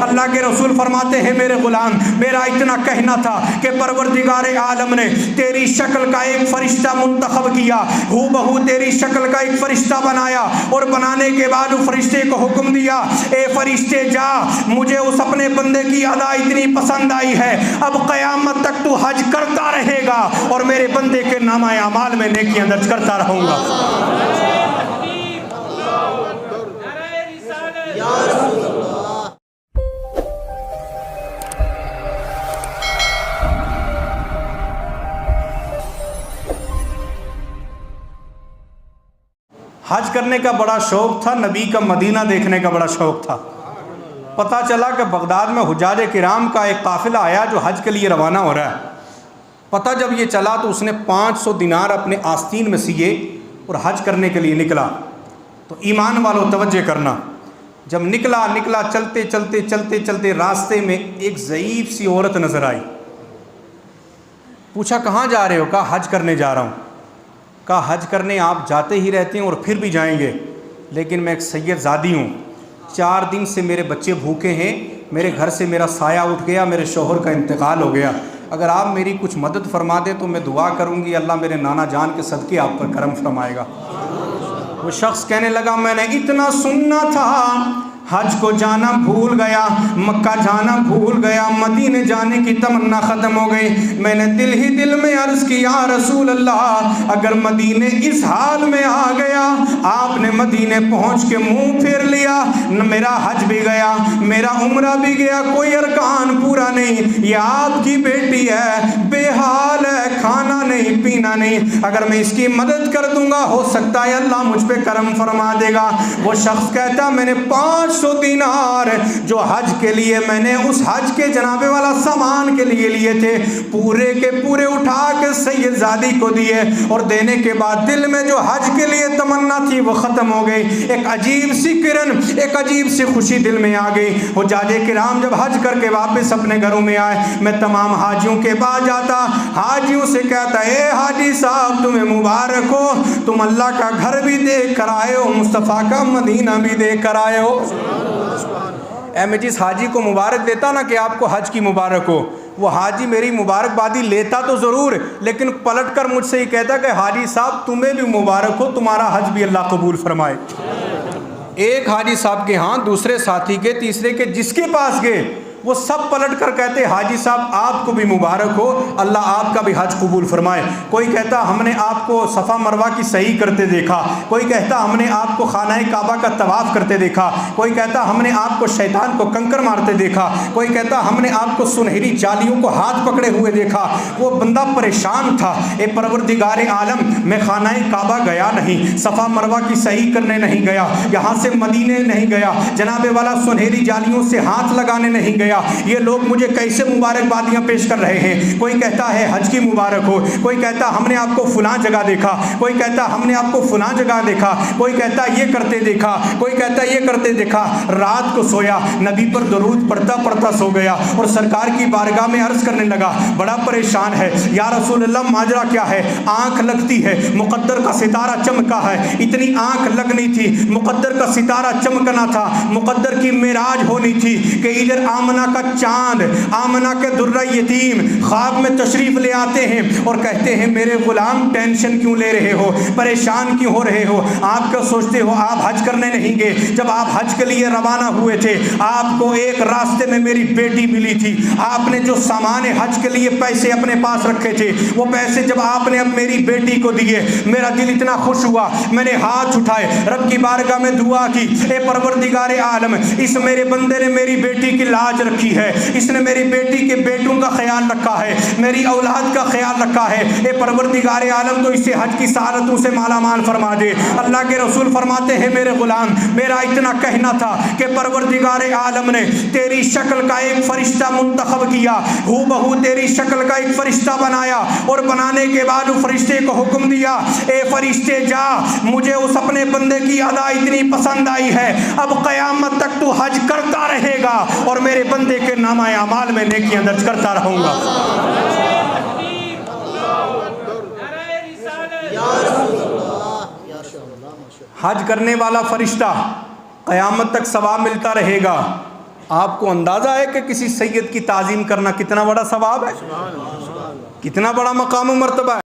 اللہ کے رسول فرماتے ہیں میرے غلام میرا اتنا کہنا تھا کہ پروردگار عالم نے تیری شکل کا ایک فرشتہ منتخب کیا، ہو بہو تیری شکل کا ایک فرشتہ بنایا، اور بنانے کے بعد اس فرشتے کو حکم دیا اے فرشتے جا، مجھے اس اپنے بندے کی ادا اتنی پسند آئی ہے، اب قیامت تک تو حج کرتا رہے گا اور میرے بندے کے نامہ اعمال میں نیکیاں درج کرتا رہوں گا۔ حج کرنے کا بڑا شوق تھا، نبی کا مدینہ دیکھنے کا بڑا شوق تھا۔ پتہ چلا کہ بغداد میں حجاج کرام کا ایک قافلہ آیا جو حج کے لیے روانہ ہو رہا ہے۔ پتہ جب یہ چلا تو اس نے 500 دینار اپنے آستین میں سیے اور حج کرنے کے لیے نکلا۔ تو ایمان والوں توجہ کرنا، جب نکلا چلتے چلتے راستے میں ایک ضعیف سی عورت نظر آئی۔ پوچھا کہاں جا رہے ہو؟ کہا حج کرنے جا رہا ہوں۔ کہا حج کرنے آپ جاتے ہی رہتے ہیں اور پھر بھی جائیں گے، لیکن میں ایک سید زادی ہوں، 4 دن سے میرے بچے بھوکے ہیں، میرے گھر سے میرا سایہ اٹھ گیا، میرے شوہر کا انتقال ہو گیا، اگر آپ میری کچھ مدد فرما دیں تو میں دعا کروں گی اللہ میرے نانا جان کے صدقے آپ پر کرم فرمائے گا۔ وہ شخص کہنے لگا میں نے اتنا سننا تھا، حج کو جانا بھول گیا، مکہ جانا بھول گیا، مدینے جانے کی تمنا ختم ہو گئی، میں نے دل ہی دل میں عرض کی یا رسول اللہ اگر مدینے اس حال میں آ گیا، آپ نے مدینے پہنچ کے منہ پھیر لیا، میرا حج بھی گیا، میرا عمرہ بھی گیا، کوئی ارکان پورا نہیں، یہ آپ کی بیٹی ہے، بے حال ہے، کھانا نہیں پینا نہیں، اگر میں اس کی مدد کر دوں گا ہو سکتا ہے اللہ مجھ پہ کرم فرما دے گا۔ وہ شخص کہتا میں نے 500 دینار جو حج کے لیے میں نے اس حج کے جنابے والا سامان کے لیے لیے تھے پورے کے پورے اٹھا کے سید زادی کو دیے، اور دینے کے بعد دل میں جو حج کے لیے تمنا تھی وہ ختم ہو گئی، ایک عجیب سی کرن، ایک عجیب سی خوشی دل میں آ گئی۔ حجاج کرام جب حج کر کے واپس اپنے گھروں میں آئے، میں تمام حاجیوں کے پاس جاتا، حاجیوں سے کہتا اے حاجی صاحب تمہیں مبارک ہو، تم اللہ کا گھر بھی دیکھ کر آئے ہو، مصطفیٰ کا مدینہ بھی دیکھ کر آئے ہو۔ میں جس حاجی کو مبارک دیتا نا کہ آپ کو حج کی مبارک ہو، وہ حاجی میری مبارکبادی لیتا تو ضرور لیکن پلٹ کر مجھ سے یہ کہتا کہ حاجی صاحب تمہیں بھی مبارک ہو، تمہارا حج بھی اللہ قبول فرمائے۔ ایک حاجی صاحب کے ہاں، دوسرے ساتھی کے، تیسرے کے، جس کے پاس گئے وہ سب پلٹ کر کہتے حاجی صاحب آپ کو بھی مبارک ہو، اللہ آپ کا بھی حج قبول فرمائے۔ کوئی کہتا ہم نے آپ کو صفا مروہ کی صحیح کرتے دیکھا، کوئی کہتا ہم نے آپ کو خانہ کعبہ کا طواف کرتے دیکھا، کوئی کہتا ہم نے آپ کو شیطان کو کنکر مارتے دیکھا، کوئی کہتا ہم نے آپ کو سنہری جالیوں کو ہاتھ پکڑے ہوئے دیکھا۔ وہ بندہ پریشان تھا، اے پروردگار عالم میں خانہ کعبہ گیا نہیں، صفا مروہ کی صحیح کرنے نہیں گیا، یہاں سے مدینے نہیں گیا، جناب والا سنہری جالیوں سے ہاتھ لگانے نہیں گیا، یہ لوگ مجھے کیسے مبارکبادیاں پیش کر رہے ہیں؟ کوئی کہتا ہے حج کی مبارک ہو، کوئی کہتا ہم نے آپ کو فلاں جگہ دیکھا، کوئی کہتا ہم نے آپ کو فلاں جگہ دیکھا، کوئی کہتا یہ کرتے دیکھا، کوئی کہتا یہ کرتے دیکھا۔ رات کو سویا، نبی پر درود پڑھتا پڑھتا سو گیا اور سرکار کی بارگاہ میں عرض کرنے لگا، بڑا پریشان ہے یا رسول اللہ ماجرا کیا ہے؟ آنکھ لگتی ہے، مقدر کا ستارہ چمکا ہے، اتنی آنکھ لگنی تھی، مقدر کا ستارہ چمکنا تھا، مقدر کی معراج ہونی تھی کہ ادھر آمنہ کا چاند، آمنہ کے درہ یتیم خواب میں تشریف لے آتے ہیں اور کہتے ہیں میرے غلام ٹینشن کیوں لے رہے ہو، پریشان کیوں ہو رہے ہو؟ آپ کیا سوچتے ہو آپ حج کرنے نہیں گئے؟ جب آپ حج کے لیے روانہ ہوئے تھے آپ کو ایک راستے میں میری بیٹی ملی تھی، آپ نے جو سامان حج کے لیے پیسے اپنے پاس رکھے تھے وہ پیسے جب آپ نے اب میری بیٹی کو دیے میرا دل اتنا خوش ہوا، میں نے ہاتھ اٹھائے رب کی بارگاہ میں دعا کی، اے پروردگار عالم اس میرے بندے نے میری بیٹی کی لاج رکھی ہے، اس نے میری بیٹی کے بیٹوں کا خیال رکھا ہے، میری اولاد کا خیال رکھا ہے، اے پروردگار عالم تو اسے حج کی سعادتوں سے مالا مال فرما دے۔ اللہ کے رسول فرماتے ہیں میرے غلام میرا اتنا کہنا تھا کہ پروردگار عالم نے تیری شکل کا ایک فرشتہ منتخب کیا، ہو بہو تیری شکل کا ایک فرشتہ بنایا، اور بنانے کے بعد اس فرشتے کو حکم دیا اے فرشتے جا، مجھے اس اپنے بندے کی ادا اتنی پسند آئی ہے، اب قیامت تک تو حج کرتا رہے گا اور میرے بندے کے نامہ اعمال میں نیکیاں درج کرتا رہوں گا۔ حج کرنے والا فرشتہ قیامت تک ثواب ملتا رہے گا، آپ کو اندازہ ہے کہ کسی سید کی تعظیم کرنا کتنا بڑا ثواب ہے، کتنا بڑا مقام و مرتبہ ہے؟